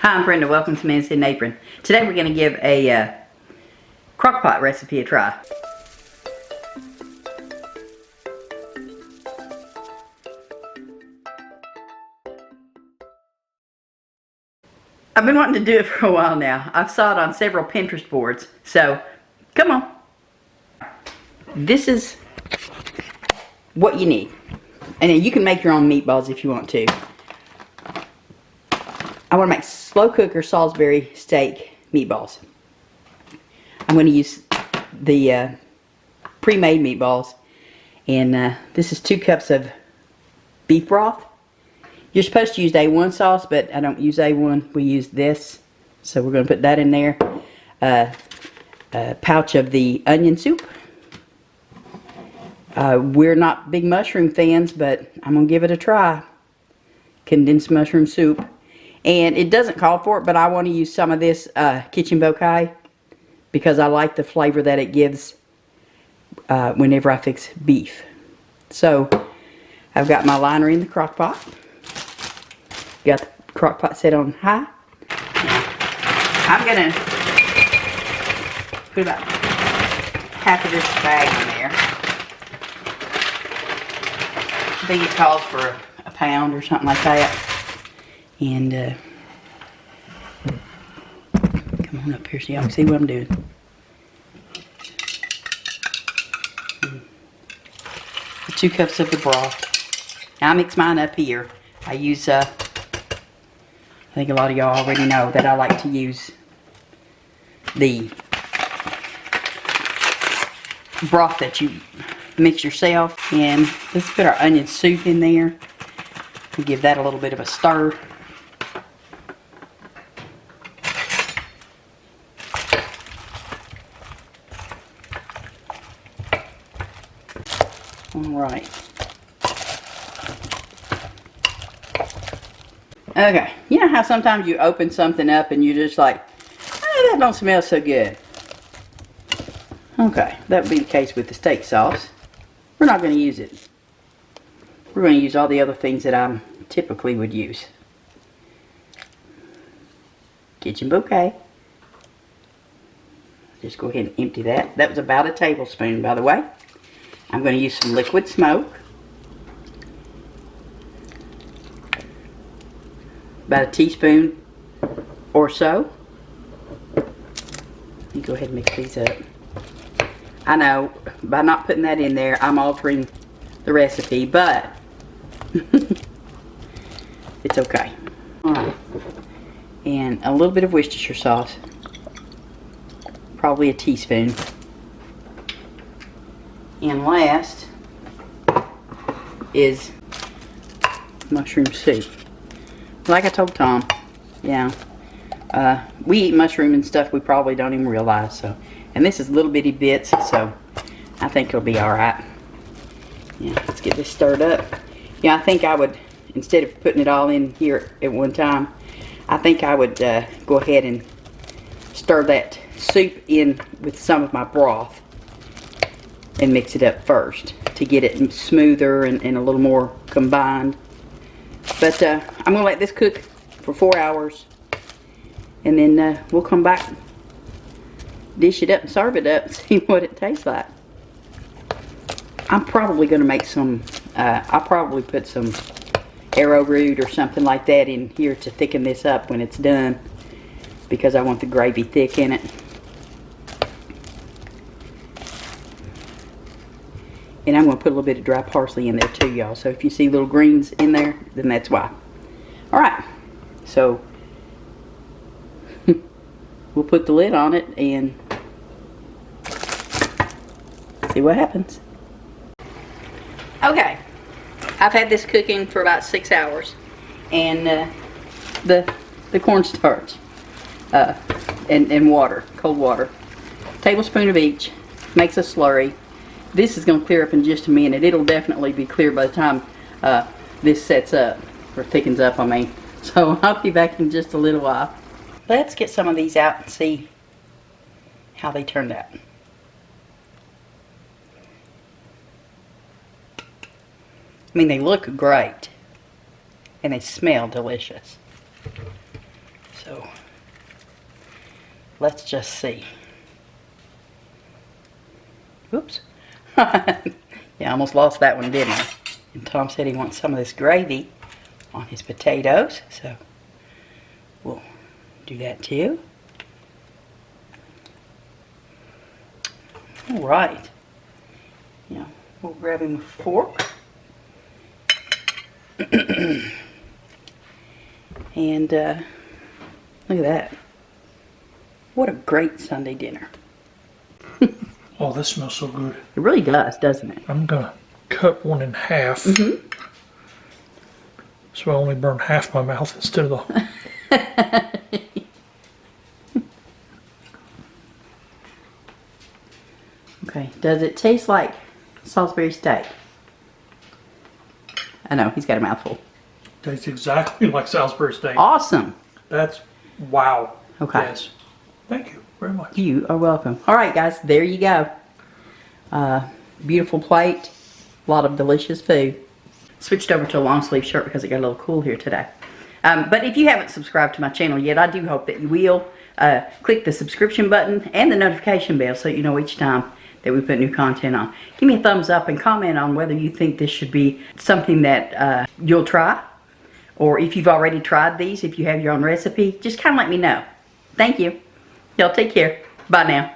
Hi, I'm Brenda. Welcome to Man's Hidden Apron. Today we're going to give a crock pot recipe a try. I've been wanting to do it for a while now. I've saw it on several Pinterest boards, so come on. This is what you need. And then you can make your own meatballs if you want to. I want to make Slowcooker Salisbury Steak Meatballs. I'm going to use the pre-made meatballs. And this is 2 cups of beef broth. You're supposed to use A1 sauce, but I don't use A1. We use this. So we're going to put that in there. A pouch of the onion soup. We're not big mushroom fans, but I'm going to give it a try. Condensed mushroom soup. And it doesn't call for it, but I want to use some of this kitchen bouquet because I like the flavor that it gives whenever I fix beef. So I've got my liner in the crock pot. Got the crock pot set on high. I'm going to put about half of this bag in there. I think it calls for a pound or something like that. And come on up here so y'all can see what I'm doing. The 2 cups of the broth. Now I mix mine up here. I use, I think a lot of y'all already know that I like to use the broth that you mix yourself. And let's put our onion soup in there and give that a little bit of a stir. Alright. Okay. You know how sometimes you open something up and you're just like, oh, that don't smell so good. Okay. That would be the case with the steak sauce. We're not going to use it. We're going to use all the other things that I typically would use. Kitchen bouquet. Just go ahead and empty that. That was about a tablespoon, by the way. I'm going to use some liquid smoke. About a teaspoon or so. Let me go ahead and mix these up. I know, by not putting that in there, I'm altering the recipe, but it's okay. Alright. And a little bit of Worcestershire sauce. Probably a teaspoon. And last is mushroom soup. Like I told Tom, yeah, we eat mushroom and stuff we probably don't even realize. So, and this is little bitty bits, so I think it'll be all right. Yeah, let's get this stirred up. Yeah, I think I would, instead of putting it all in here at one time, I think I would go ahead and stir that soup in with some of my broth. And mix it up first to get it smoother and a little more combined. But I'm going to let this cook for 4 hours. And then we'll come back, dish it up and serve it up and see what it tastes like. I'm probably going to make some, I'll probably put some arrowroot or something like that in here to thicken this up when it's done. Because I want the gravy thick in it. And I'm going to put a little bit of dry parsley in there too, y'all. So if you see little greens in there, then that's why. Alright. So, we'll put the lid on it and see what happens. Okay. I've had this cooking for about 6 hours. And the cornstarch. And water. Cold water. Tablespoon of each. Makes a slurry. This is going to clear up in just a minute. It'll definitely be clear by the time this sets up, or thickens up, I mean. So I'll be back in just a little while. Let's get some of these out and see how they turned out. I mean, they look great. And they smell delicious. So let's just see. Oops. Yeah, I almost lost that one, didn't I? And Tom said he wants some of this gravy on his potatoes, so we'll do that too. All right. Yeah, we'll grab him a fork. And look at that. What a great Sunday dinner. Oh, this smells so good. It really does, doesn't it? I'm gonna cut one in half. So I only burn half my mouth instead of the... Okay, does it taste like Salisbury steak? I know, he's got a mouthful. Tastes exactly like Salisbury steak. Awesome. That's wow. Okay. Yes. Thank you very much. You are welcome. All right, guys, there you go. Beautiful plate, a lot of delicious food. Switched over to a long sleeve shirt because it got a little cool here today. But if you haven't subscribed to my channel yet, I do hope that you will. Click the subscription button and the notification bell so you know each time that we put new content on. Give me a thumbs up and comment on whether you think this should be something that you'll try. Or if you've already tried these, if you have your own recipe, just kind of let me know. Thank you. Y'all take care. Bye now.